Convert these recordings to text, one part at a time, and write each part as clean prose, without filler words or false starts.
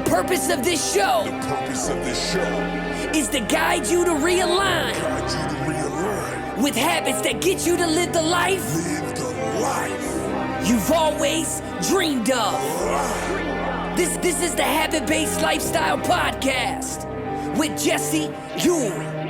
The purpose of this show is to guide you to realign with habits that get you to live the life you've always dreamed of. This is the Habit-Based Lifestyle Podcast with Jesse Ewing.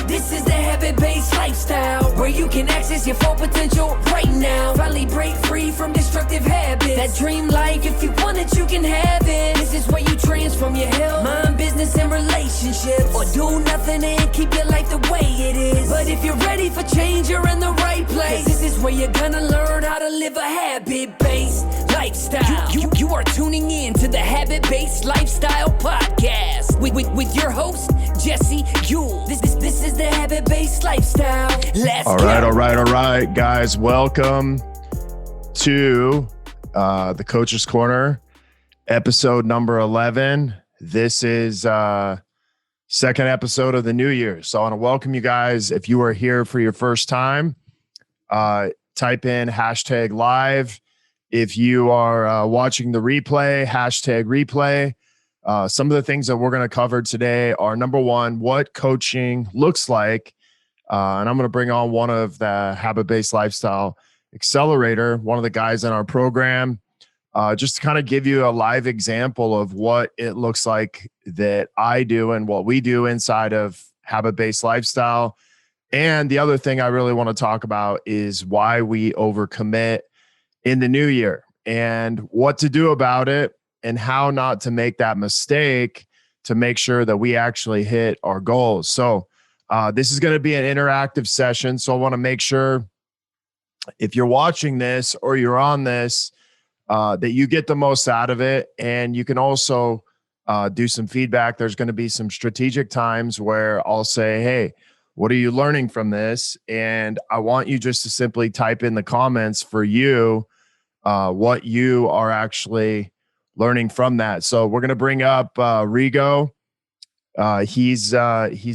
This is the Habit-Based Lifestyle, where you can access your full potential right now. Finally break free from destructive habits. That dream life, if you want it, you can have it. This is where you transform your health, mind, business, and relationships. Or do nothing and keep your life the way it is. But if you're ready for change, you're in the right place. This is where you're gonna learn how to live a habit-based lifestyle. You are tuning in to the Habit-Based Lifestyle Podcast with your host, Jesse Ewing. This is the Habit-Based Lifestyle. Let's All right, guys. Welcome to the Coach's Corner, episode number 11. This is second episode of the new year. So I want to welcome you guys. If you are here for your first time, type in hashtag live. If you are watching the replay, hashtag replay. Some of the things that we're going to cover today are, number one, what coaching looks like. And I'm going to bring on one of the Habit-Based Lifestyle Accelerator, one of the guys in our program, just to kind of give you a live example of what it looks like that I do and what we do inside of Habit-Based Lifestyle. And the other thing I really want to talk about is why we overcommit in the new year and what to do about it, and how not to make that mistake to make sure that we actually hit our goals. So this is going to be an interactive session. So I want to make sure if you're watching this or you're on this, that you get the most out of it. And you can also do some feedback. There's going to be some strategic times where I'll say, hey, what are you learning from this? And I want you just to simply type in the comments for you what you are actually learning from that. So we're going to bring up Rigo. He's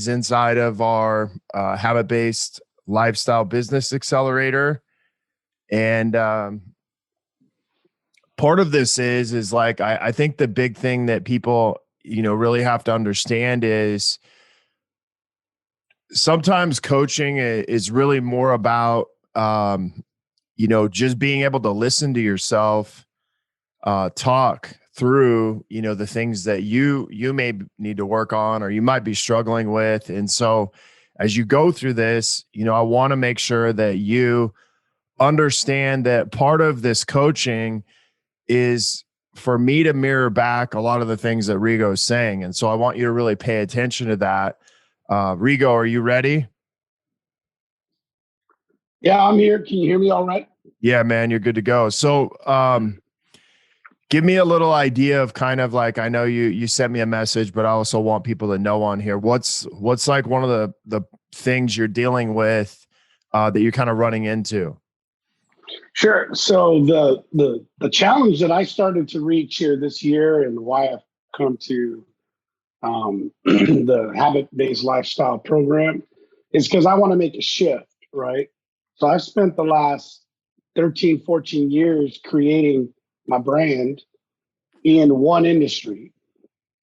inside of our Habit-Based Lifestyle Business Accelerator. And part of this is like, I think the big thing that people, really have to understand is sometimes coaching is really more about, just being able to listen to yourself, talk through, the things that you may need to work on or you might be struggling with. And so as you go through this, I want to make sure that you understand that part of this coaching is for me to mirror back a lot of the things that Rigo is saying. And so I want you to really pay attention to that. Rigo, are you ready? Yeah, I'm here. Can you hear me all right? Yeah, man, you're good to go. So, give me a little idea of kind of like, I know you sent me a message, but I also want people to know on here, what's like one of the things you're dealing with that you're kind of running into? Sure. So the challenge that I started to reach here this year, and why I've come to the Habit-Based Lifestyle program, is because I want to make a shift, right? So I've spent the last 13, 14 years creating my brand in one industry,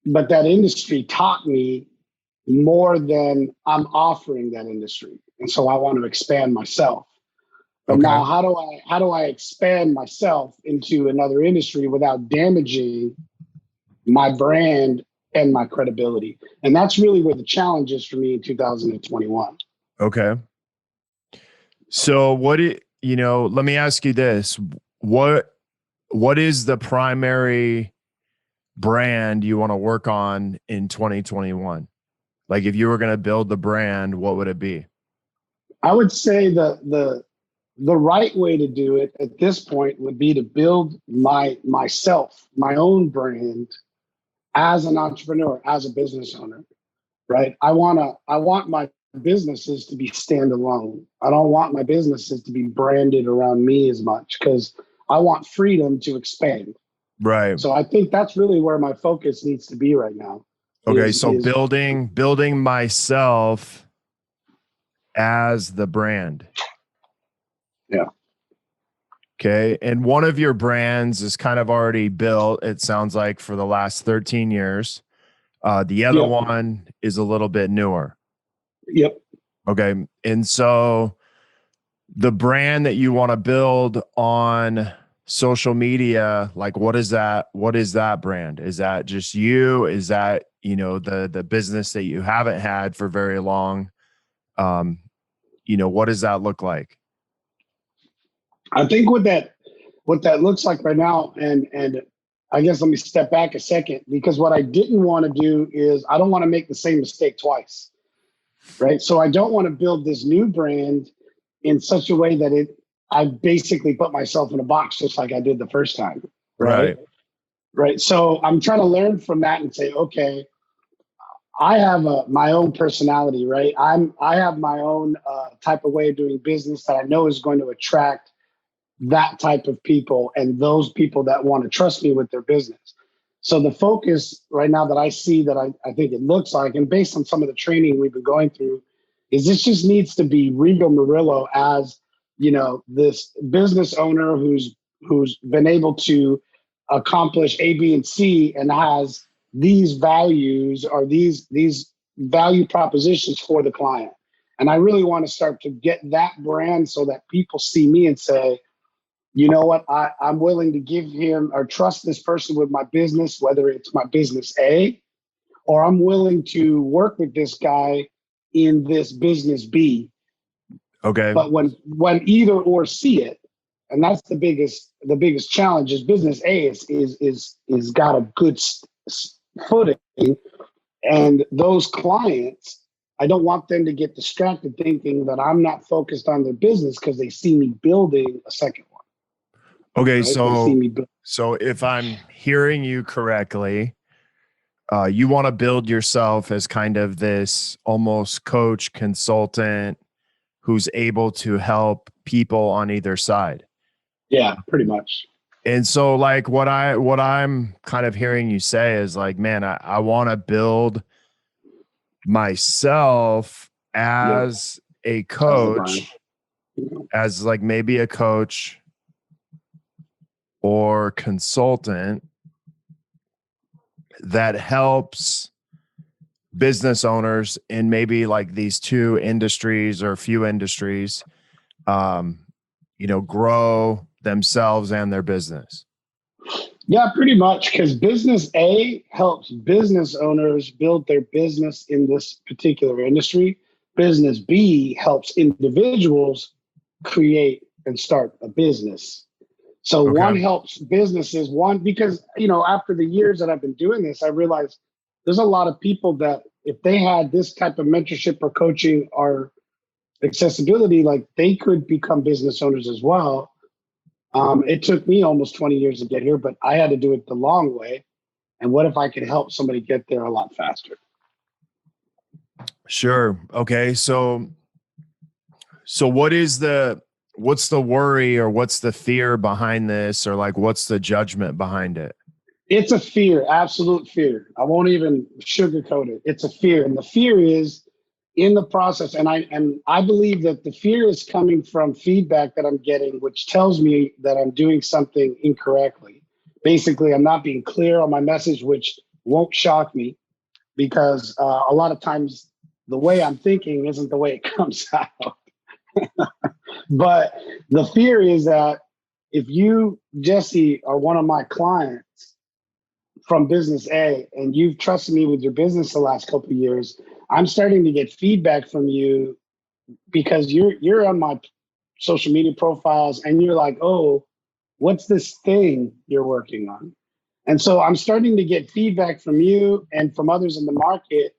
but that industry taught me more than I'm offering that industry. And so I want to expand myself. But Okay. Now how do I expand myself into another industry without damaging my brand and my credibility? And that's really where the challenge is for me in 2021. Okay. So let me ask you this. What is the primary brand you want to work on in 2021? Like if you were going to build the brand, what would it be? I would say the right way to do it at this point would be to build myself, my own brand as an entrepreneur, as a business owner, right? I want my businesses to be standalone. I don't want my businesses to be branded around me as much, because I want freedom to expand. Right. So I think that's really where my focus needs to be right now. Okay. So building myself as the brand. Yeah. Okay. And one of your brands is kind of already built, it sounds like, for the last 13 years. The other Yep. one is a little bit newer. Yep. Okay. And so the brand that you want to build on social media, like what is that? What is that brand? Is that just you? Is that, the business that you haven't had for very long? What does that look like? I think what that looks like right now, and I guess let me step back a second, because what I didn't want to do is I don't want to make the same mistake twice, right? So I don't want to build this new brand in such a way that I basically put myself in a box just like I did the first time, right? Right. So I'm trying to learn from that and say, okay, I have my own personality, right? I have my own type of way of doing business that I know is going to attract that type of people and those people that want to trust me with their business. So the focus right now that I see that I think it looks like, and based on some of the training we've been going through, is this just needs to be Rigo Murillo as, this business owner who's been able to accomplish A, B, and C and has these values or these value propositions for the client. And I really want to start to get that brand so that people see me and say, you know what, I'm willing to give him or trust this person with my business, whether it's my business A, or I'm willing to work with this guy in this business B. Okay. But when either or see it, and that's the biggest challenge is business A is got a good footing, and those clients, I don't want them to get distracted thinking that I'm not focused on their business because they see me building a second one. Okay, right? so if I'm hearing you correctly, you want to build yourself as kind of this almost coach consultant who's able to help people on either side. Yeah, pretty much. And so like what I'm kind of hearing you say is like, man, I want to build myself as a coach, as like maybe a coach or consultant that helps business owners in maybe like these two industries or a few industries, grow themselves and their business. Yeah, pretty much. Because business A helps business owners build their business in this particular industry. Business B helps individuals create and start a business. So one helps businesses, because, after the years that I've been doing this, I realized there's a lot of people that if they had this type of mentorship or coaching or accessibility, like they could become business owners as well. It took me almost 20 years to get here, but I had to do it the long way. And what if I could help somebody get there a lot faster? Sure. Okay. So what's the worry or what's the fear behind this, or like, what's the judgment behind it? It's a fear, absolute fear. I won't even sugarcoat it. It's a fear. And the fear is in the process. And I believe that the fear is coming from feedback that I'm getting, which tells me that I'm doing something incorrectly. Basically, I'm not being clear on my message, which won't shock me because a lot of times the way I'm thinking isn't the way it comes out. But the fear is that if you, Jesse, are one of my clients from business A and you've trusted me with your business the last couple of years, I'm starting to get feedback from you because you're on my social media profiles and you're like, oh, what's this thing you're working on? And so I'm starting to get feedback from you and from others in the market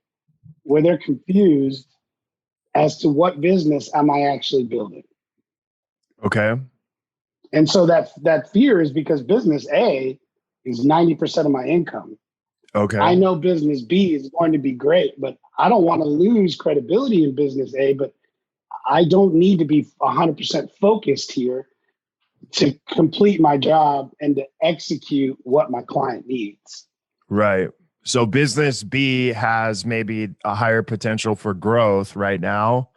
where they're confused as to what business am I actually building. Okay. And so that fear is because business A is 90% of my income. Okay. I know business B is going to be great, but I don't want to lose credibility in business A, but I don't need to be 100% focused here to complete my job and to execute what my client needs. Right. So business B has maybe a higher potential for growth right now.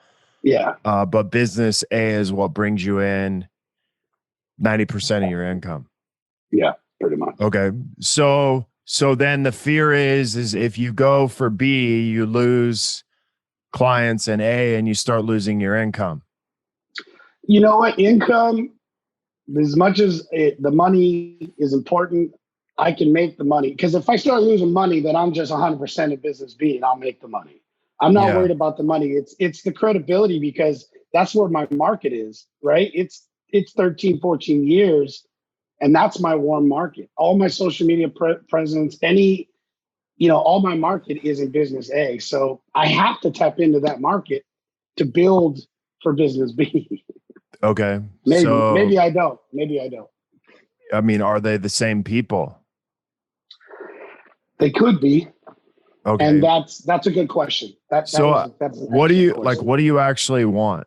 Yeah. But business A is what brings you in 90% of your income. Yeah, pretty much. Okay. So then the fear is if you go for B, you lose clients in A and you start losing your income. You know what? Income, as much as the money is important, I can make the money. Because if I start losing money, then I'm just 100% in business B and I'll make the money. I'm not worried about the money. It's the credibility, because that's where my market is, right? It's 13, 14 years, and that's my warm market. All my social media presence, all my market is in business A. So I have to tap into that market to build for business B. Okay. Maybe I don't. I mean, are they the same people? They could be. Okay. And that's a good question. That's what do you actually want?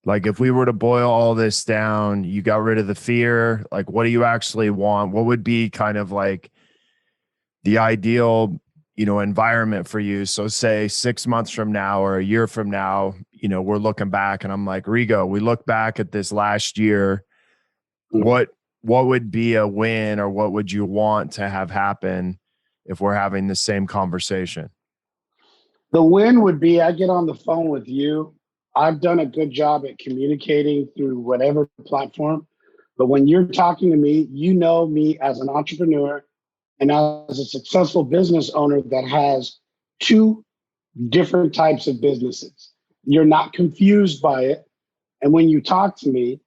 Like, if we were to boil all this down, you got rid of the fear. Like, what do you actually want? What would be kind of like the ideal, environment for you? So say 6 months from now or a year from now, we're looking back and I'm like, Rigo, we look back at this last year. What would be a win, or what would you want to have happen if we're having the same conversation? The win would be I get on the phone with you. I've done a good job at communicating through whatever platform. But when you're talking to me, you know me as an entrepreneur and as a successful business owner that has two different types of businesses. You're not confused by it. And when you talk to me,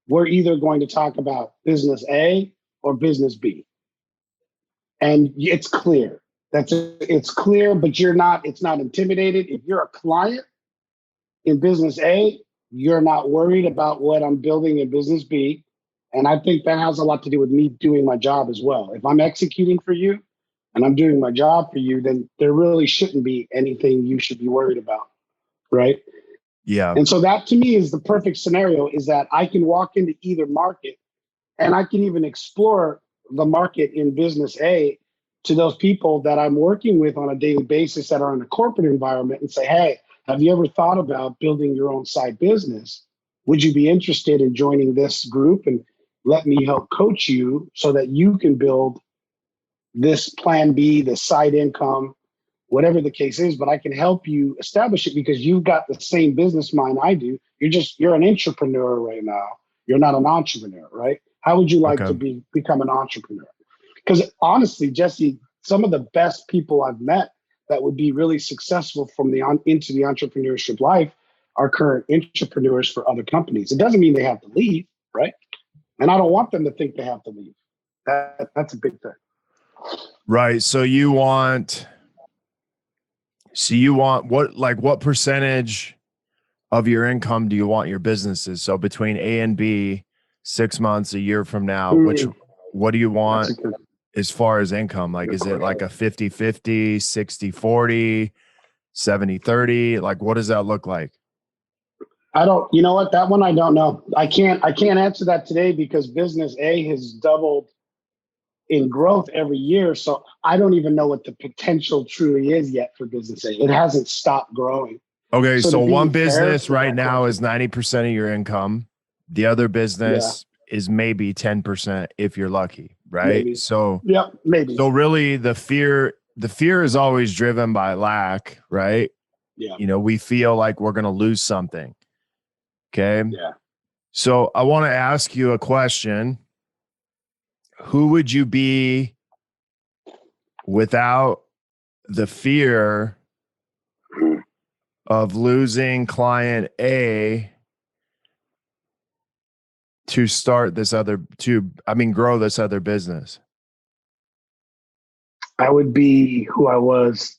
we're either going to talk about business A or business B. And it's clear. It's clear, but it's not intimidated. If you're a client in business A, you're not worried about what I'm building in business B. And I think that has a lot to do with me doing my job as well. If I'm executing for you and I'm doing my job for you, then there really shouldn't be anything you should be worried about, right? Yeah. And so that to me is the perfect scenario, is that I can walk into either market and I can even explore the market in business A to those people that I'm working with on a daily basis that are in a corporate environment and say, hey, have you ever thought about building your own side business? Would you be interested in joining this group, and let me help coach you so that you can build this plan B, this side income, whatever the case is, but I can help you establish it because you've got the same business mind I do. You're an entrepreneur right now. You're not an entrepreneur, right? How would you like to become an entrepreneur? Because honestly, Jesse, some of the best people I've met that would be really successful into the entrepreneurship life are current entrepreneurs for other companies. It doesn't mean they have to leave, right? And I don't want them to think they have to leave. That's a big thing. Right. So you want what percentage of your income do you want your businesses? So between A and B, 6 months, a year from now, what do you want as far as income? Like, is it like a 50-50, 60-40, 70-30? Like, what does that look like? You know what? That one I don't know. I can't answer that today because business A has doubled in growth every year. So I don't even know what the potential truly is yet for business A. It hasn't stopped growing. Okay. So one business right now is 90% of your income. The other business is maybe 10% if you're lucky, right? Maybe. So maybe. So really the fear is always driven by lack, right? Yeah. We feel like we're going to lose something. Okay. Yeah. So I want to ask you a question. Who would you be without the fear of losing client A to start grow this other business? I would be who I was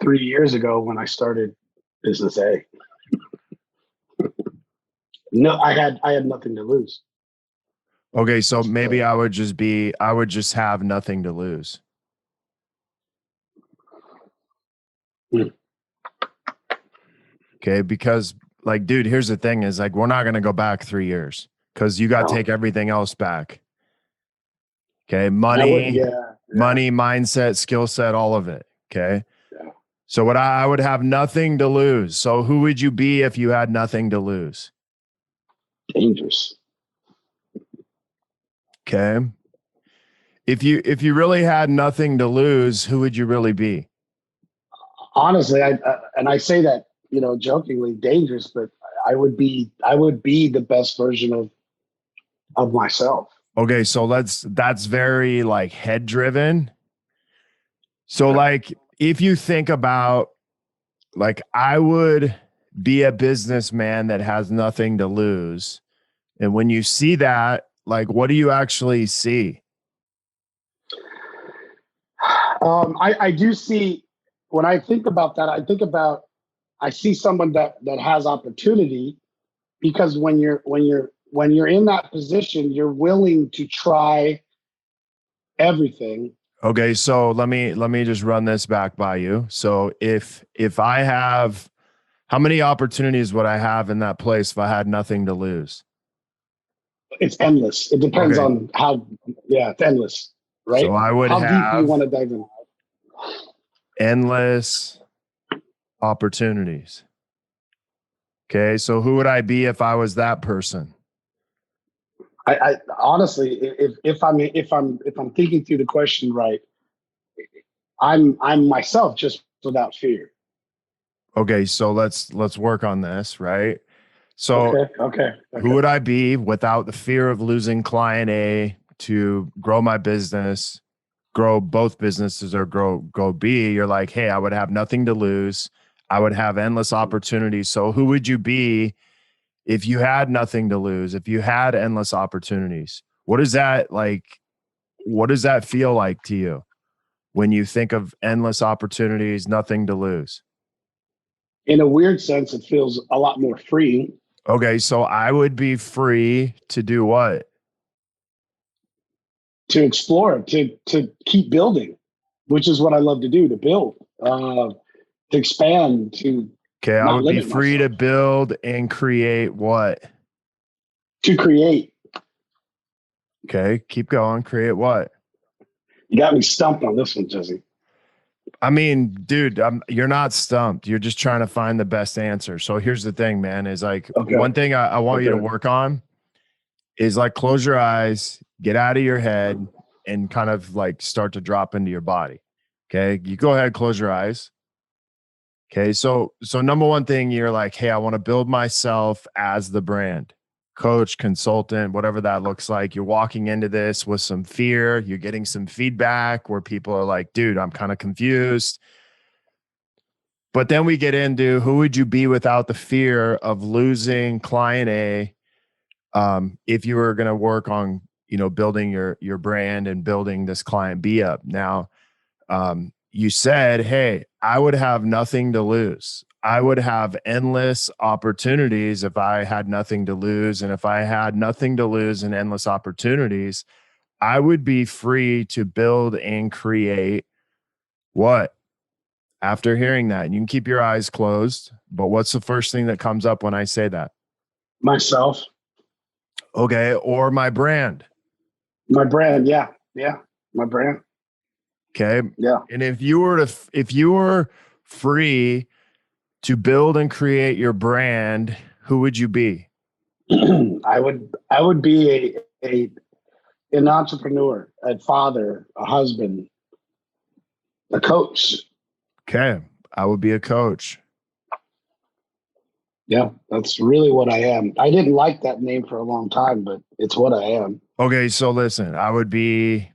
3 years ago when I started business A. No, I had nothing to lose. Okay, so maybe I would just have nothing to lose. Okay, because like, dude, here's the thing is like, we're not going to go back 3 years because you got to take everything else back. Okay. Money, mindset, skill set, all of it. Okay. Yeah. So I would have nothing to lose. So who would you be if you had nothing to lose? Dangerous. Okay. If you really had nothing to lose, who would you really be? Honestly, I say that, jokingly dangerous, but I would be the best version of myself. Okay, so that's very like head driven. So like if you think about like I would be a businessman that has nothing to lose. And when you see that, like what do you actually see? I do see, when I think about that, I see someone that has opportunity, because when you're in that position, you're willing to try everything. Okay, so let me just run this back by you. So if I have how many opportunities would I have in that place if I had nothing to lose? It's endless. It depends Okay. on how, yeah, it's endless, right? So I would How deep do you have want to dive in? endless opportunities. Okay, so who would I be if I was that person? I honestly, if I'm thinking through the question right, I'm myself, just without fear. Okay, so let's work on this, right? So Okay. who would I be without the fear of losing client A to grow my business, grow both businesses, or grow B? You're like, hey, I would have nothing to lose. I would have endless opportunities. So who would you be if you had nothing to lose, if you had endless opportunities? What is that like? What does that feel like to you when you think of endless opportunities, nothing to lose? In a weird sense, it feels a lot more free Okay, so I would be free to do what? to explore, to keep building, which is what I love to do, to build, to expand, to Okay, I not would be limit free to myself, build and create what? to create. Okay, keep going. Create what? You got me stumped on this one, Jesse. I mean, dude, you're not stumped. You're just trying to find the best answer. So here's the thing, man, is like Okay. one thing I want you to Okay. work on is like close your eyes, get out of your head, and kind of like start to drop into your body. Okay. You go ahead, close your eyes. Okay. So number one thing, you're like, hey, I want to build myself as the brand. Coach, consultant, whatever that looks like. You're walking into this with some fear. You're getting some feedback where people are like, dude, I'm kind of confused. But then we get into who would you be without the fear of losing client A, if you were going to work on, building your brand and building this client B up. Now, you said, hey, I would have nothing to lose. I would have endless opportunities if I had nothing to lose. And if I had nothing to lose and endless opportunities, I would be free to build and create what? After hearing that, and you can keep your eyes closed, but what's the first thing that comes up when I say that? Myself, Okay, or my brand. my brand. Yeah. My brand. Okay. Yeah. And if you were free to build and create your brand, who would you be? I would be an entrepreneur, a father, a husband, a coach. Okay. I would be a coach. Yeah, that's really what I am. I didn't like that name for a long time, but it's what I am. Okay, so listen, I would be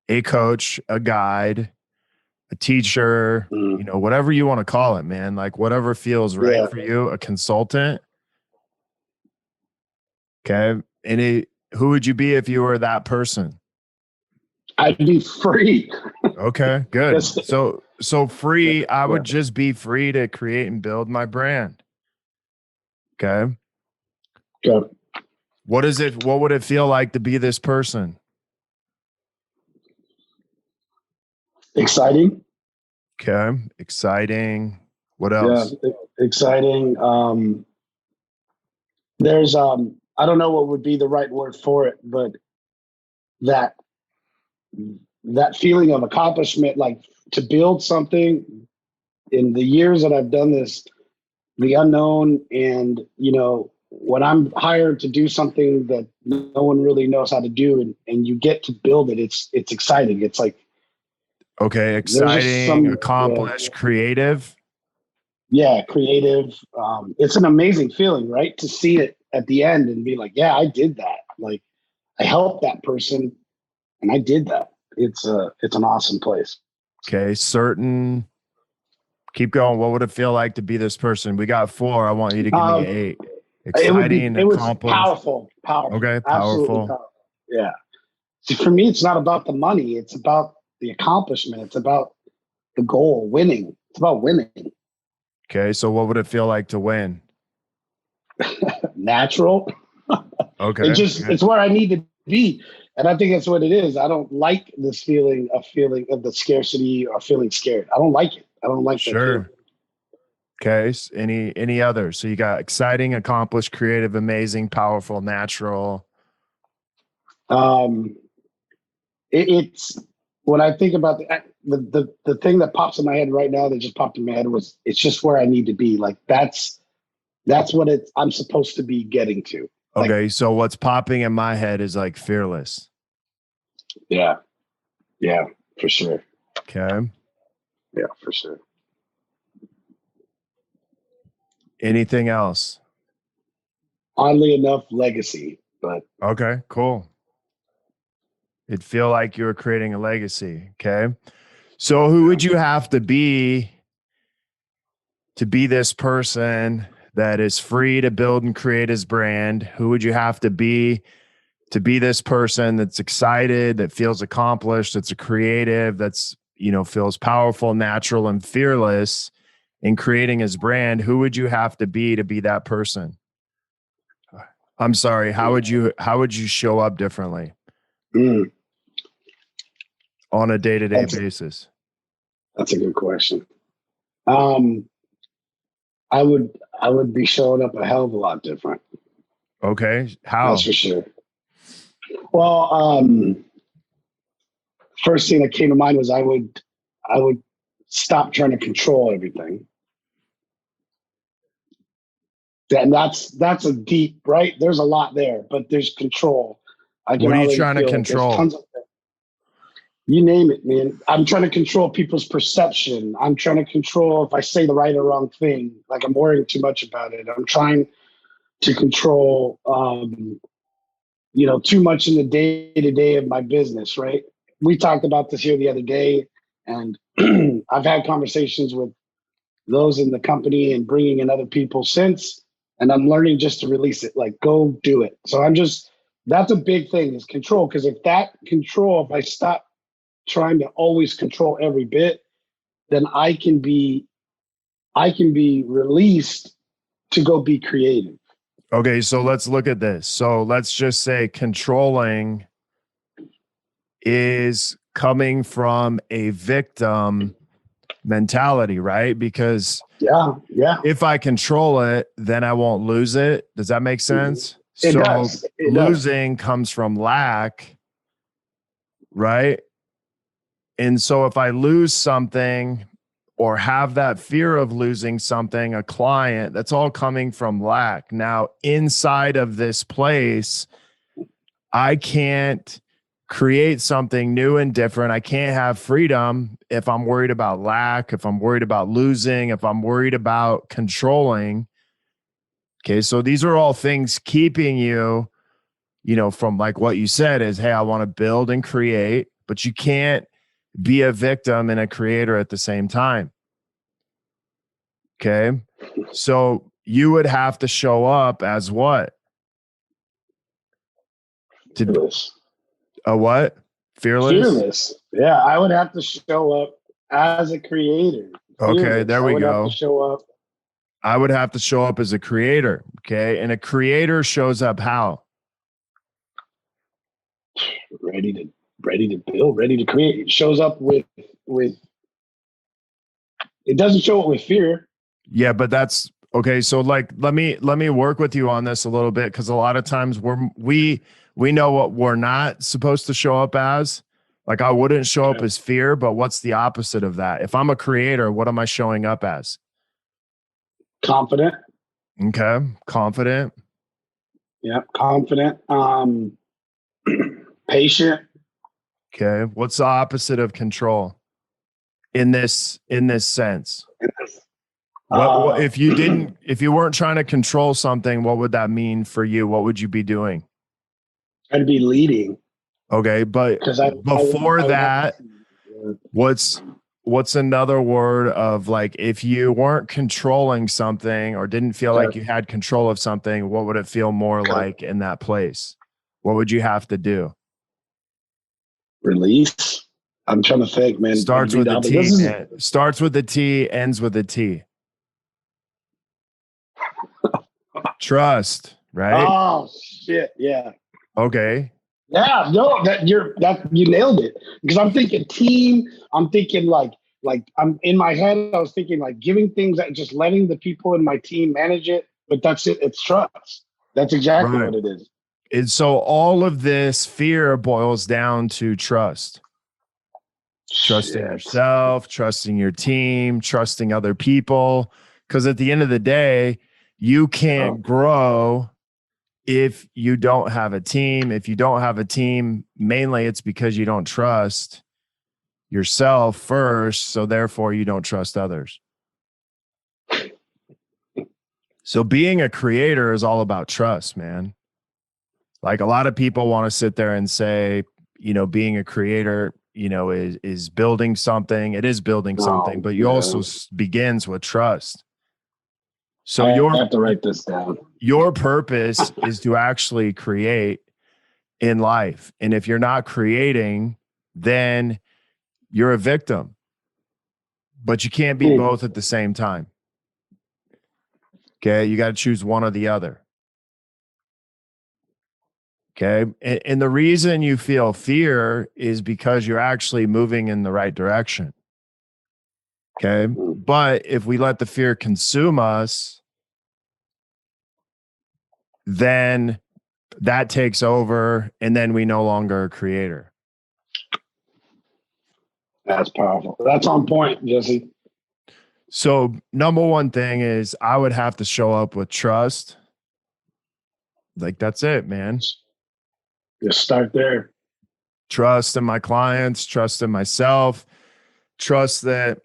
a coach, a guide, a teacher, whatever you want to call it, man. Like whatever feels right Yeah. for you, a consultant. Okay. Who would you be if you were that person? I'd be free. Okay, good. Yes. So free, I Yeah. would just be free to create and build my brand. Okay. Good. What would it feel like to be this person? Exciting. Okay. Exciting. What Yeah, else? exciting. There's I don't know what would be the right word for it, but that that feeling of accomplishment, like to build something. In the years that I've done this, the unknown and when I'm hired to do something that no one really knows how to do, and you get to build it, it's exciting. It's like, Okay. Exciting, accomplished, creative. Yeah, creative. It's an amazing feeling, right? To see it at the end and be like, yeah, I did that. Like, I helped that person and I did that. It's an awesome place. Okay. Keep going. What would it feel like to be this person? We got 4. I want you to give me 8. Exciting, it was accomplished. powerful. Okay. Absolutely Powerful. Yeah. See, for me, it's not about the money. It's about the accomplishment. It's about the goal, winning. It's about winning. Okay. So what would it feel like to win? Natural. Okay. It's where I need to be. And I think that's what it is. I don't like this feeling of the scarcity or feeling scared. I don't like it. I don't like that Sure. Okay. Any others? So you got exciting, accomplished, creative, amazing, powerful, natural. It's when I think about the thing that pops in my head right now that just popped in my head was it's just where I need to be. Like that's what I'm supposed to be getting to. Like, Okay. So what's popping in my head is like fearless. Yeah. Yeah, for sure. Okay. Yeah, for sure. Anything else? Oddly enough, legacy, but Okay, cool. It'd feel like you were creating a legacy. Okay. So who would you have to be this person that is free to build and create his brand? Who would you have to be this person that's excited, that feels accomplished, that's a creative, that's, feels powerful, natural, and fearless in creating his brand? Who would you have to be that person? I'm sorry. How would you show up differently on a day-to-day basis? That's a good question. I would be showing up a hell of a lot different. Okay. How? That's for sure. Well, first thing that came to mind was I would stop trying to control everything. And that's a deep, right? There's a lot there, but there's control. What are you trying to control? You name it, man. I'm trying to control people's perception. I'm trying to control if I say the right or wrong thing. Like I'm worrying too much about it. I'm trying to control, too much in the day-to-day of my business, right? We talked about this here the other day, and I've had conversations with those in the company and bringing in other people since, and I'm learning just to release it, like go do it. So that's a big thing is control. Because if I stop trying to always control every bit, then I can be released to go be creative. Okay, so let's look at this. So let's just say controlling is coming from a victim mentality, right? Because yeah, if I control it, then I won't lose it. Does that make sense? It does. Losing comes from lack, right? And so if I lose something or have that fear of losing something, a client, that's all coming from lack. Now, inside of this place, I can't create something new and different. I can't have freedom if I'm worried about lack, if I'm worried about losing, if I'm worried about controlling. Okay, so these are all things keeping you, from like what you said is, hey, I want to build and create, but you can't be a victim and a creator at the same time. Okay. So you would have to show up as what? Fearless. A what? Fearless? Yeah, I would have to show up as a creator. Okay, there we go. I would have to show up as a creator. Okay. And a creator shows up how? Ready to build, ready to create. It shows up with it doesn't show up with fear. Yeah, but that's okay. So like, let me work with you on this a little bit. Cause a lot of times we know what we're not supposed to show up as. Like I wouldn't show up as fear, but what's the opposite of that? If I'm a creator, what am I showing up as? Confident. Okay. Confident. Yeah. Confident. Patient. Okay. What's the opposite of control in this sense? What if you didn't, if you weren't trying to control something, what would that mean for you? What would you be doing? I'd be leading. Okay. But Because before that, what's another word of like, if you weren't controlling something or didn't feel like you had control of something, what would it feel more like in that place? What would you have to do? Release. I'm trying to think, man. Starts with a T. Starts with a T, ends with a T. Trust, right? Oh shit! Yeah. Okay. Yeah. No, you nailed it. Because I'm thinking team. I'm thinking like I'm in my head. I was thinking like giving things that just letting the people in my team manage it. But that's it. It's trust. That's exactly what it is. And so all of this fear boils down to trust. Trusting yourself, trusting your team, trusting other people. Because at the end of the day, you can't grow if you don't have a team. If you don't have a team, mainly it's because you don't trust yourself first. So therefore, you don't trust others. So being a creator is all about trust, man. Like a lot of people want to sit there and say, you know, being a creator, you know, is building something. It is building something, but you also begins with trust. So I have to write this down. Your purpose is to actually create in life. And if you're not creating, then you're a victim. But you can't be both at the same time. Okay. You got to choose one or the other. Okay. And the reason you feel fear is because you're actually moving in the right direction. Okay. But if we let the fear consume us, then that takes over and then we no longer are a creator. That's powerful. That's on point, Jesse. So number one thing is I would have to show up with trust. Like that's it, man. Just start there. Trust in my clients, trust in myself, trust that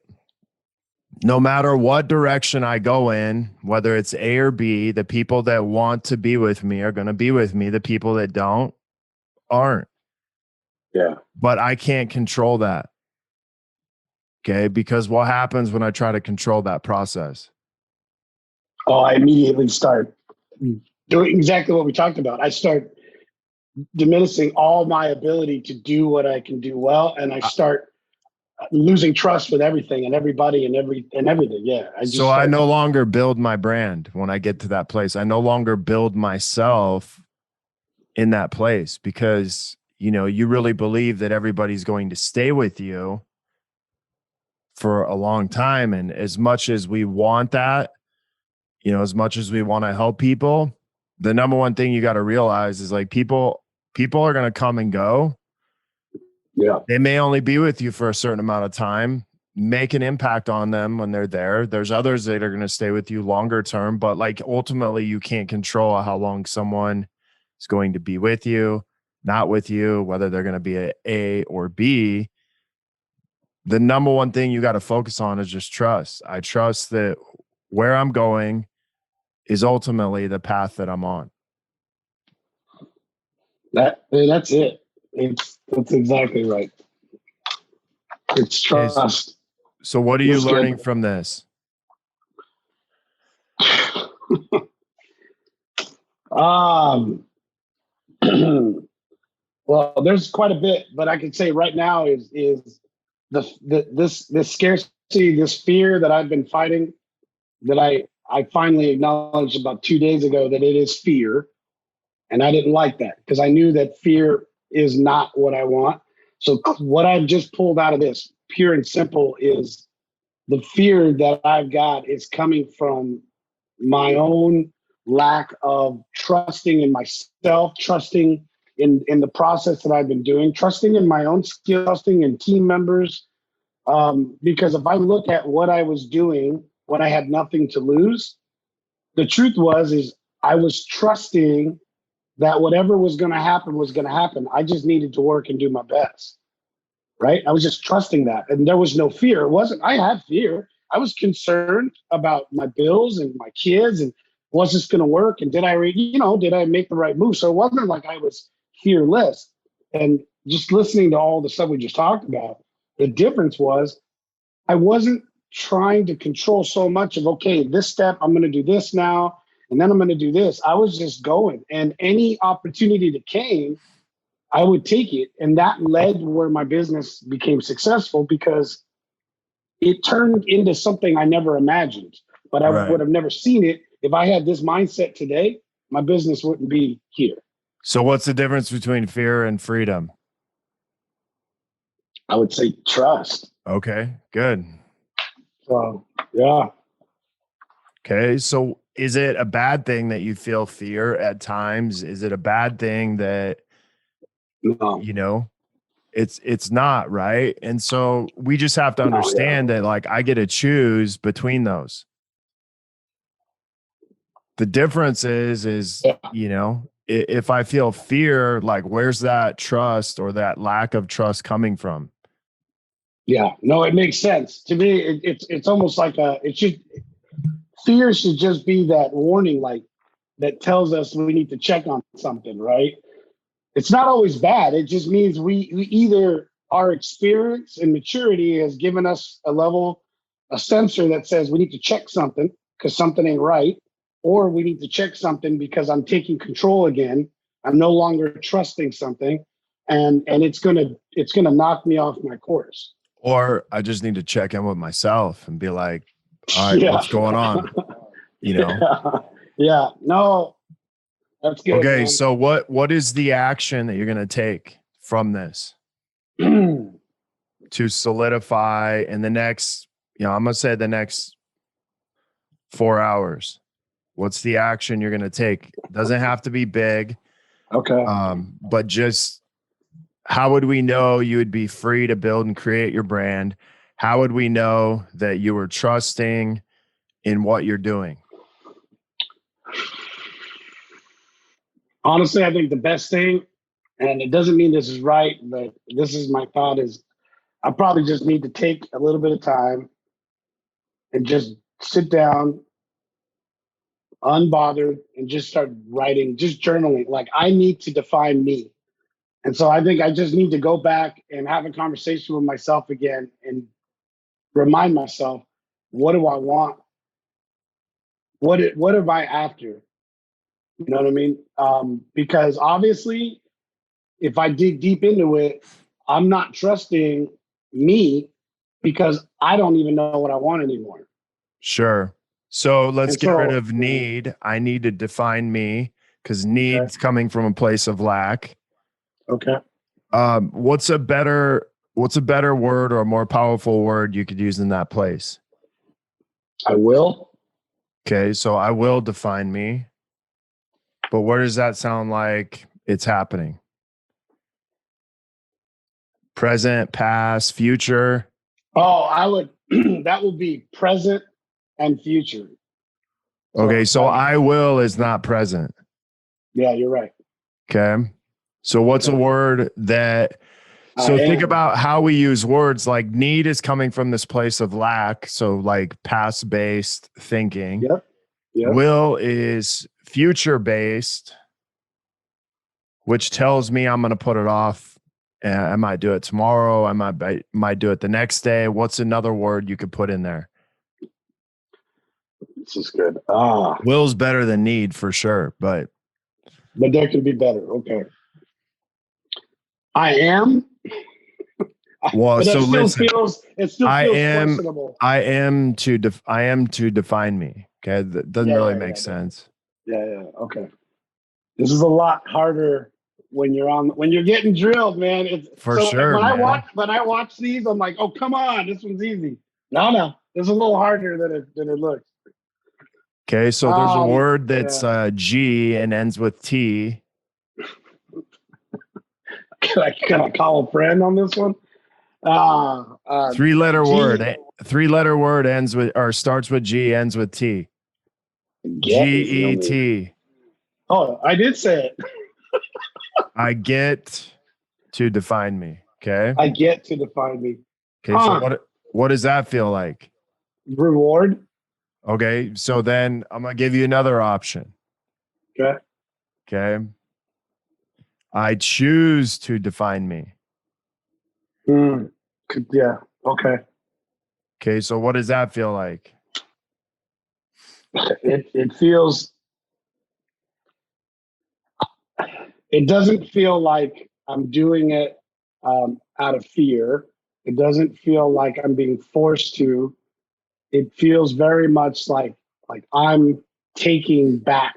no matter what direction I go in, whether it's A or B, the people that want to be with me are going to be with me. The people that don't aren't. Yeah. But I can't control that. Okay. Because what happens when I try to control that process? Oh, I immediately start doing exactly what we talked about. I start diminishing all my ability to do what I can do well. And I start losing trust with everything and everybody and everything. Yeah. I no longer build my brand when I get to that place. I no longer build myself in that place because, you know, you really believe that everybody's going to stay with you for a long time. And as much as we want that, you know, as much as we want to help people, the number one thing you got to realize is like people are going to come and go. Yeah. They may only be with you for a certain amount of time, make an impact on them when they're there. There's others that are going to stay with you longer term, but like ultimately you can't control how long someone is going to be with you, not with you, whether they're going to be A or B. The number one thing you got to focus on is just trust. I trust that where I'm going is ultimately the path that I'm on. That's it. That's exactly right. It's trust. So what are you learning from this? Well, there's quite a bit, but I can say right now is this scarcity, this fear that I've been fighting, that I finally acknowledged about 2 days ago that it is fear. And I didn't like that because I knew that fear is not what I want. So what I've just pulled out of this, pure and simple, is the fear that I've got is coming from my own lack of trusting in myself, trusting in the process that I've been doing, trusting in my own skill, trusting in team members. Because if I look at what I was doing when I had nothing to lose, the truth is I was trusting that whatever was going to happen was going to happen. I just needed to work and do my best. Right. I was just trusting that. And there was no fear. It wasn't, I had fear. I was concerned about my bills and my kids and was this going to work? And did I make the right move? So it wasn't like I was fearless. And just listening to all the stuff we just talked about, the difference was I wasn't trying to control so much of, okay, this step, I'm going to do this now, and then I'm going to do this. I was just going. And any opportunity that came, I would take it. And that led where my business became successful because it turned into something I never imagined. But I would have never seen it if I had this mindset today. My business wouldn't be here. So what's the difference between fear and freedom? I would say trust. Okay, good. So, yeah. Okay, so is it a bad thing that you feel fear at times? Is it a bad thing that, No. it's not, right? And so we just have to understand that, like, I get to choose between those. The difference is, if I feel fear, like, where's that trust or that lack of trust coming from? Yeah, no, it makes sense to me. It's almost like fear should just be that warning light that tells us we need to check on something, right? It's not always bad. It just means we either our experience and maturity has given us a sensor that says we need to check something because something ain't right, or we need to check something because I'm taking control again. I'm no longer trusting something, and it's gonna knock me off my course. Or I just need to check in with myself and be like, all right, what's going on? Yeah. No, that's good. Okay. Man. So what is the action that you're going to take from this to solidify in the next, I'm going to say the next 4 hours? What's the action you're going to take? Doesn't have to be big. Okay. But just, how would we know you would be free to build and create your brand? How would we know that you were trusting in what you're doing? Honestly, I think the best thing, and it doesn't mean this is right, but this is my thought, is I probably just need to take a little bit of time and just sit down, unbothered, and just start writing, just journaling. Like, I need to define me. And so I think I just need to go back and have a conversation with myself again and remind myself, what do I want? What am I after? You know what I mean? Because obviously, if I dig deep into it, I'm not trusting me because I don't even know what I want anymore. Sure. So let's get rid of need. I need to define me because need's coming from a place of lack. Okay. What's a better word or a more powerful word you could use in that place? I will. Okay, so I will define me. But where does that sound like it's happening? Present, past, future? Oh, I would that would be present and future. Okay, so I will is not present. Yeah, you're right. Okay. So what's a word that, think about how we use words. Like, need is coming from this place of lack. So like past based thinking. Yep. Will is future based, which tells me I'm going to put it off. I might do it tomorrow. I might do it the next day. What's another word you could put in there? This is good. Will's better than need for sure, but there can be better. Okay. I am. Well, so listen. It still feels questionable. I am to define me. Okay, that doesn't really make sense. Yeah. Okay. This is a lot harder when you're getting drilled, man. It's for sure. When I watch these, I'm like, oh, come on, this one's easy. No, it's a little harder than it looks. Okay, so there's a word that's G and ends with T. Can I call a friend on this one? Three-letter word. Three-letter word ends with or starts with G, ends with T. GET. Oh, I did say it. I get to define me. Okay. I get to define me. Okay. So what does that feel like? Reward. Okay. So then I'm going to give you another option. Okay. Okay. I choose to define me. Yeah. Okay. Okay. So what does that feel like? It feels. It doesn't feel like I'm doing it out of fear. It doesn't feel like I'm being forced to. It feels very much like I'm taking back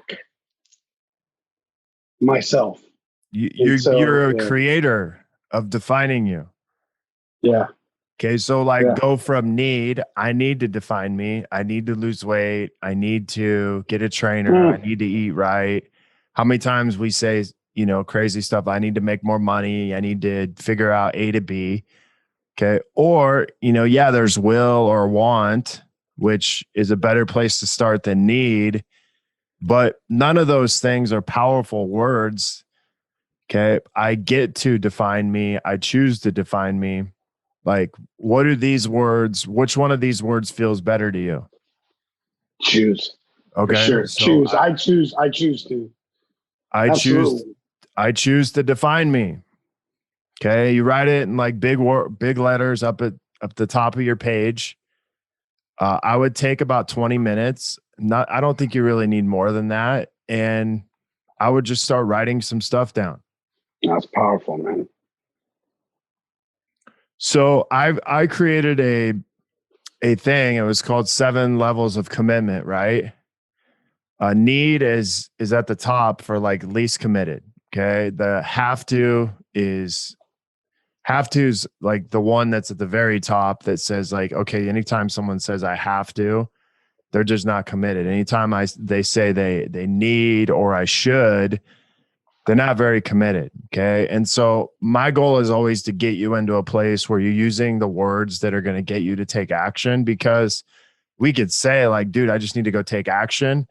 myself. You're a creator of defining you. Yeah. Okay. So go from need. I need to define me. I need to lose weight. I need to get a trainer. I need to eat right. How many times we say, crazy stuff. I need to make more money. I need to figure out A to B. Okay. Or, there's will or want, which is a better place to start than need. But none of those things are powerful words. Okay. I get to define me. I choose to define me. Like, what are these words? Which one of these words feels better to you? Choose. Okay. For sure. So choose. I choose to. Absolutely. I choose to define me. Okay. You write it in like big letters up at the top of your page. I would take about 20 minutes. I don't think you really need more than that. And I would just start writing some stuff down. That's powerful, man. So I created a thing. It was called 7 levels of commitment, right? Need is at the top for like least committed. Okay. The have to is like the one that's at the very top that says like, okay, anytime someone says I have to, they're just not committed. Anytime they say they need or I should, they're not very committed. Okay. And so my goal is always to get you into a place where you're using the words that are going to get you to take action, because we could say like, dude, I just need to go take action.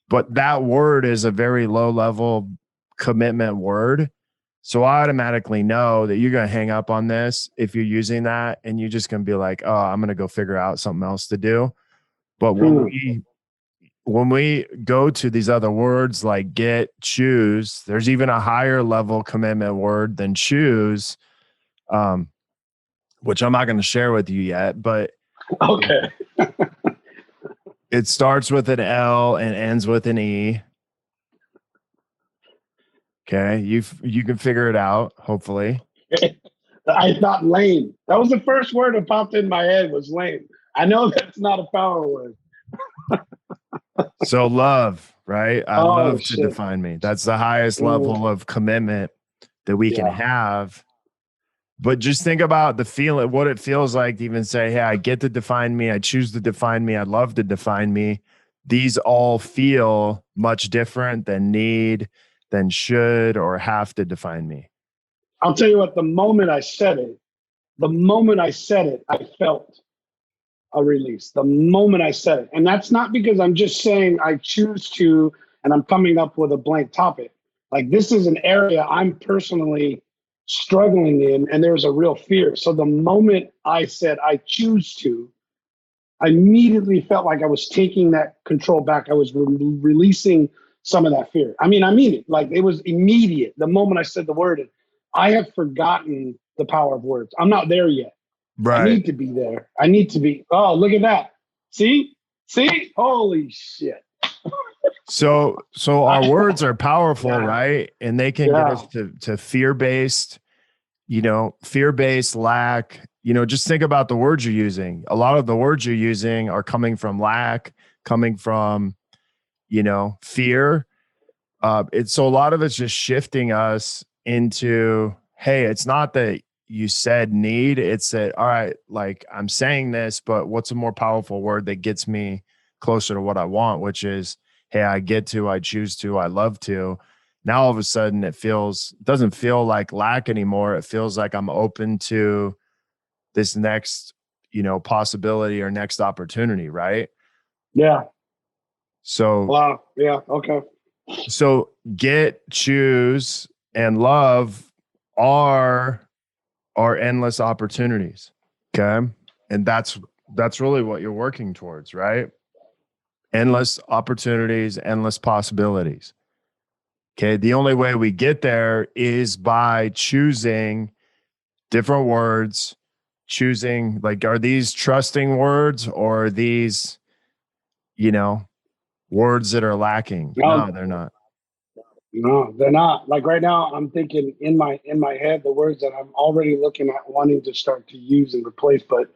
But that word is a very low level commitment word. So I automatically know that you're going to hang up on this if you're using that, and you're just going to be like, oh, I'm going to go figure out something else to do. But when we go to these other words like get, choose, there's even a higher level commitment word than choose, which I'm not going to share with you yet, but okay. It starts with an L and ends with an E. Okay. You can figure it out, hopefully. I thought lame. That was the first word that popped in my head was lame. I know that's not a power word. So love, right? I love to define me. That's the highest level of commitment that we can have. But just think about the feeling, what it feels like to even say, hey, I get to define me. I choose to define me. I love to define me. These all feel much different than need, than should, or have to define me. I'll tell you what, the moment I said it, I felt a release. The moment I said it. And that's not because I'm just saying I choose to, and I'm coming up with a blank topic. Like, this is an area I'm personally struggling in, and there's a real fear. So the moment I said I choose to, I immediately felt like I was taking that control back. I was releasing some of that fear. I mean it. Like, it was immediate. The moment I said the word, I have forgotten the power of words. I'm not there yet. Right. I need to be there. I need to be. Oh, look at that. See? Holy shit. So our words are powerful, right? And they can get us to fear-based, fear-based lack. Just think about the words you're using. A lot of the words you're using are coming from lack, coming from, fear. So a lot of it's just shifting us into, hey, it's not that you said need, it's that, all right, like I'm saying this, but what's a more powerful word that gets me closer to what I want, which is, hey, I get to, I choose to, I love to. Now all of a sudden it doesn't feel like lack anymore. It feels like I'm open to this next, possibility or next opportunity, right? Yeah. So wow. Yeah. Okay. So get, choose, and love are endless opportunities. Okay. And that's really what you're working towards, right? Endless opportunities, endless possibilities. Okay. The only way we get there is by choosing different words, choosing, like, are these trusting words, or are these, words that are lacking? No, they're not. No, they're not. Like right now, I'm thinking in my head the words that I'm already looking at wanting to start to use and replace. But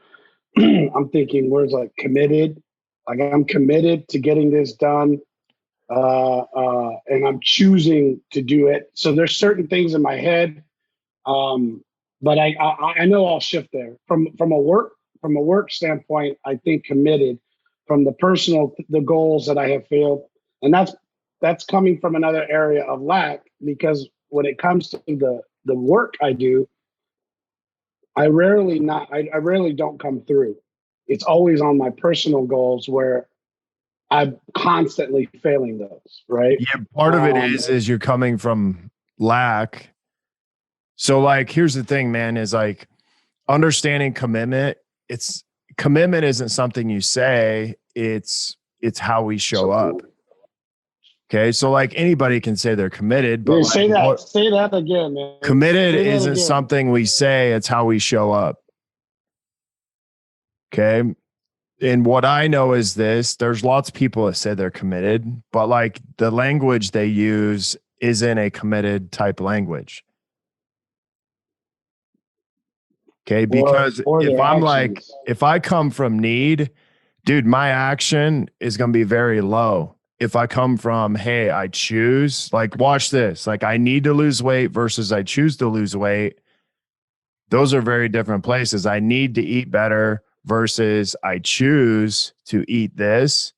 I'm thinking words like committed. Like I'm committed to getting this done, and I'm choosing to do it. So there's certain things in my head, but I know I'll shift there from a work standpoint. I think committed. From the personal, the goals that I have failed, and that's coming from another area of lack, because when it comes to the work I do, I rarely don't come through. It's always on my personal goals where I'm constantly failing those, right? Yeah, part of it is you're coming from lack. So, like, here's the thing, man, is like understanding commitment. Commitment isn't something you say, it's how we show up. Okay. So, like, anybody can say they're committed, but say that again, man. Committed isn't something we say, it's how we show up. Okay. And what I know is this: there's lots of people that say they're committed, but like the language they use isn't a committed type language. Okay. Because if I'm like, if I come from need, dude, my action is going to be very low. If I come from, hey, I choose, like, watch this, like, I need to lose weight versus I choose to lose weight. Those are very different places. I need to eat better versus I choose to eat this.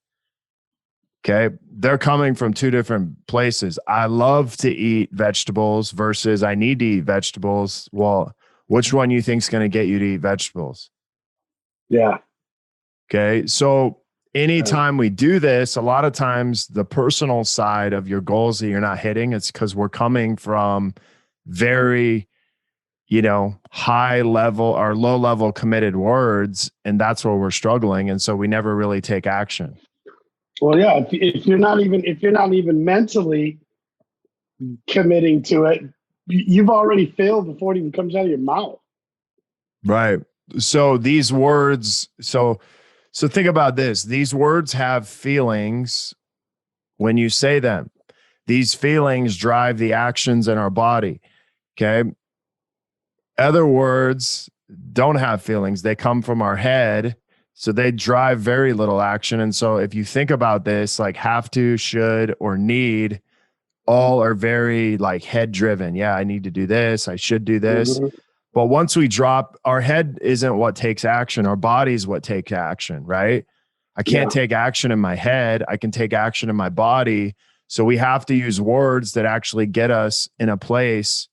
Okay. They're coming from two different places. I love to eat vegetables versus I need to eat vegetables. Well, which one you think is going to get you to eat vegetables? Yeah. Okay. So anytime we do this, a lot of times the personal side of your goals that you're not hitting, it's because we're coming from very, high level or low level committed words. And that's where we're struggling. And so we never really take action. Well, yeah. If you're not even mentally committing to it, you've already failed before it even comes out of your mouth. Right. So these words, so think about this. These words have feelings when you say them. These feelings drive the actions in our body. Okay. Other words don't have feelings. They come from our head. So they drive very little action. And so if you think about this, like have to, should, or need, all are very like head driven. Yeah, I need to do this. I should do this. Mm-hmm. But once we drop, our head isn't what takes action. Our body's what takes action, right? I can't take action in my head. I can take action in my body. So we have to use words that actually get us in a place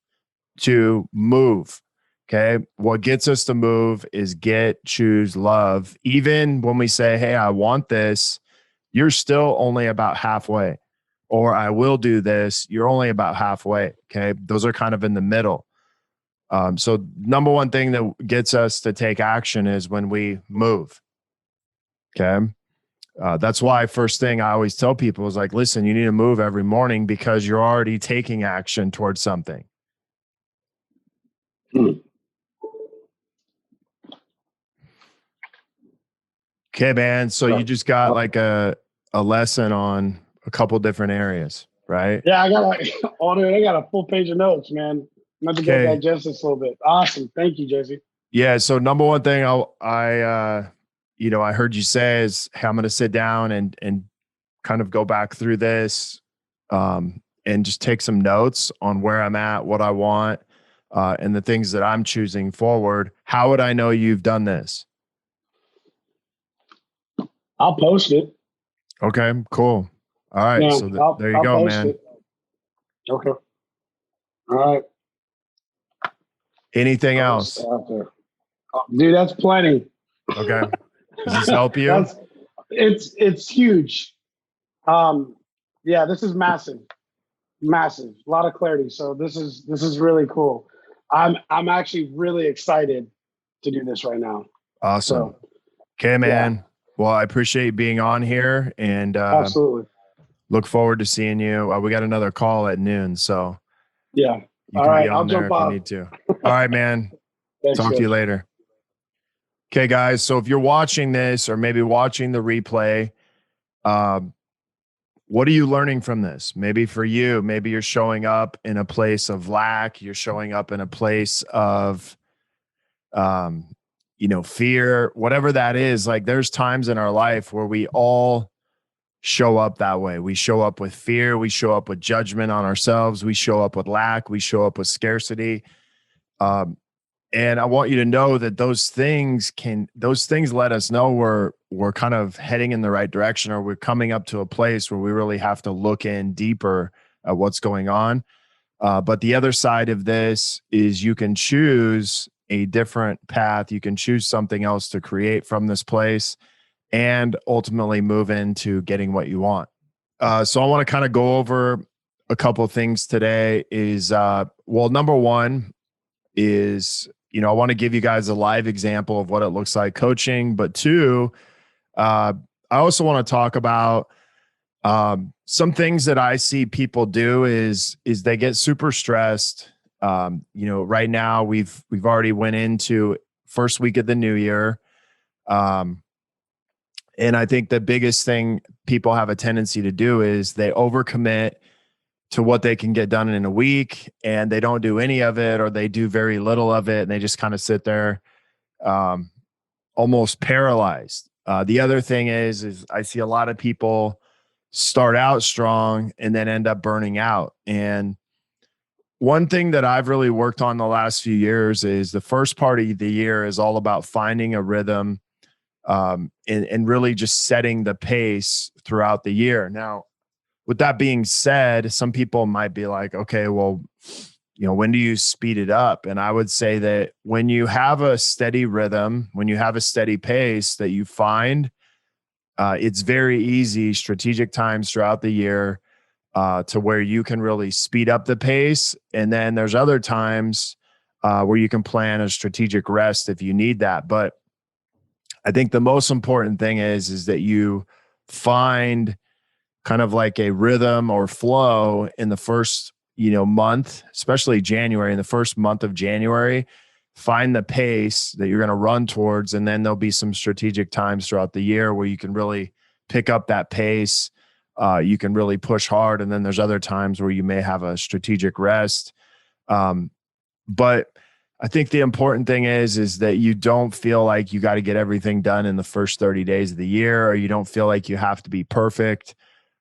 to move. Okay. What gets us to move is get, choose, love. Even when we say, hey, I want this, you're still only about halfway. Or I will do this, you're only about halfway. Okay. Those are kind of in the middle. So number one thing that gets us to take action is when we move. Okay. That's why first thing I always tell people is like, listen, you need to move every morning because you're already taking action towards something. Okay, man. So you just got like a lesson on a couple different areas, right? Yeah, I got a full page of notes, man. I'm going to go digest this a little bit. Awesome. Thank you, Jesse. Yeah. So number one thing I heard you say is, hey, I'm going to sit down and kind of go back through this and just take some notes on where I'm at, what I want, and the things that I'm choosing forward. How would I know you've done this? I'll post it. Okay, cool. All right. Yeah, so there you go, man. It. Okay. All right. Anything else? Dude, that's plenty. Okay. Does this help you? It's huge. Yeah, this is massive. massive, a lot of clarity. So this is really cool. I'm actually really excited to do this right now. Awesome. So, Okay, man. yeah, Well, I appreciate you being on here, and absolutely. look forward to seeing you. We got another call at noon, so Yeah. you All can be right. I'll on there jump if you off. need to. All right, man. Thanks, Talk to you Coach. later. Okay, guys. So if you're watching this or maybe watching the replay, um, what are you learning from this? Maybe for you, maybe you're showing up in a place of lack. You're showing up in a place of, um, fear, whatever that is. Like there's times in our life where we all show up that way. We show up with fear. We show up with judgment on ourselves. We show up with lack. We show up with scarcity. Um, and I want you to know that those things let us know we're kind of heading in the right direction, or we're coming up to a place where we really have to look in deeper at what's going on. But the other side of this is you can choose a different path. You can choose something else to create from this place and ultimately move into getting what you want. So I want to kind of go over a couple of things today is, number one is, I want to give you guys a live example of what it looks like coaching, but two, I also want to talk about some things that I see people do is they get super stressed. Right now we've already went into first week of the new year. And I think the biggest thing people have a tendency to do is they overcommit to what they can get done in a week, and they don't do any of it, or they do very little of it, and they just kind of sit there almost paralyzed. The other thing is I see a lot of people start out strong and then end up burning out. And one thing that I've really worked on the last few years is the first part of the year is all about finding a rhythm, and really just setting the pace throughout the year. Now, with that being said, some people might be like, okay, well, when do you speed it up? And I would say that when you have a steady rhythm, when you have a steady pace that you find, it's very easy, strategic times throughout the year, to where you can really speed up the pace. And then there's other times where you can plan a strategic rest if you need that. But I think the most important thing is that you find kind of like a rhythm or flow in the first, month, especially January, in the first month of January, find the pace that you're going to run towards. And then there'll be some strategic times throughout the year where you can really pick up that pace. You can really push hard. And then there's other times where you may have a strategic rest. But I think the important thing is that you don't feel like you got to get everything done in the first 30 days of the year, or you don't feel like you have to be perfect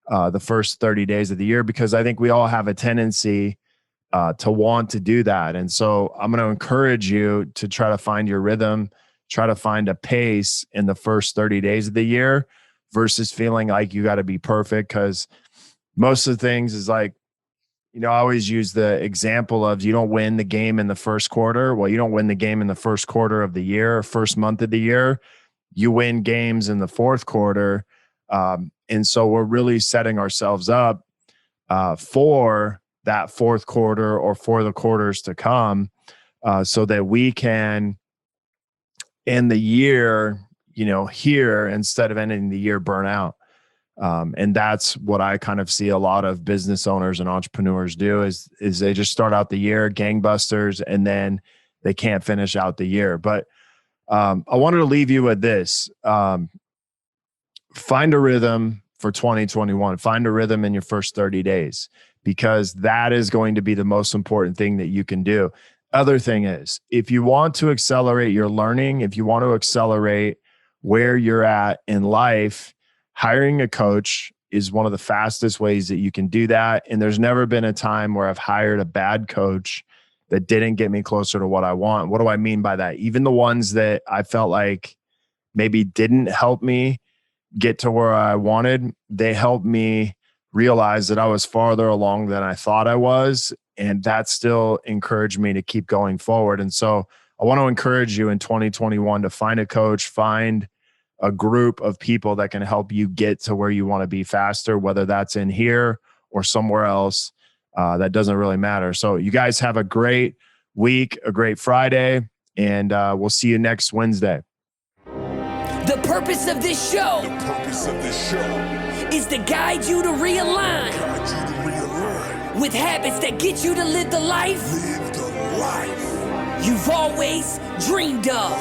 the first 30 days of the year, because I think we all have a tendency to want to do that. And so I'm going to encourage you to try to find your rhythm, try to find a pace in the first 30 days of the year versus feeling like you got to be perfect. Because most of the things is like, I always use the example of you don't win the game in the first quarter. Well, you don't win the game in the first quarter of the year, first month of the year. You win games in the fourth quarter. And so we're really setting ourselves up for that fourth quarter or for the quarters to come, so that we can end the year, here instead of ending the year burn out. And that's what I kind of see a lot of business owners and entrepreneurs do is they just start out the year gangbusters and then they can't finish out the year. But I wanted to leave you with this. Find a rhythm for 2021. Find a rhythm in your first 30 days, because that is going to be the most important thing that you can do. Other thing is, if you want to accelerate your learning, if you want to accelerate where you're at in life, hiring a coach is one of the fastest ways that you can do that. And there's never been a time where I've hired a bad coach that didn't get me closer to what I want. What do I mean by that? Even the ones that I felt like maybe didn't help me get to where I wanted, they helped me realize that I was farther along than I thought I was. And that still encouraged me to keep going forward. And so I want to encourage you in 2021 to find a coach, find a group of people that can help you get to where you want to be faster, whether that's in here or somewhere else. that doesn't really matter. So you guys have a great week, a great Friday, and we'll see you next Wednesday. The purpose of this show is to guide you to realign with habits that get you to live the life you've always dreamed of.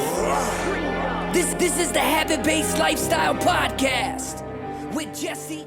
This is the Habit-Based Lifestyle Podcast with Jesse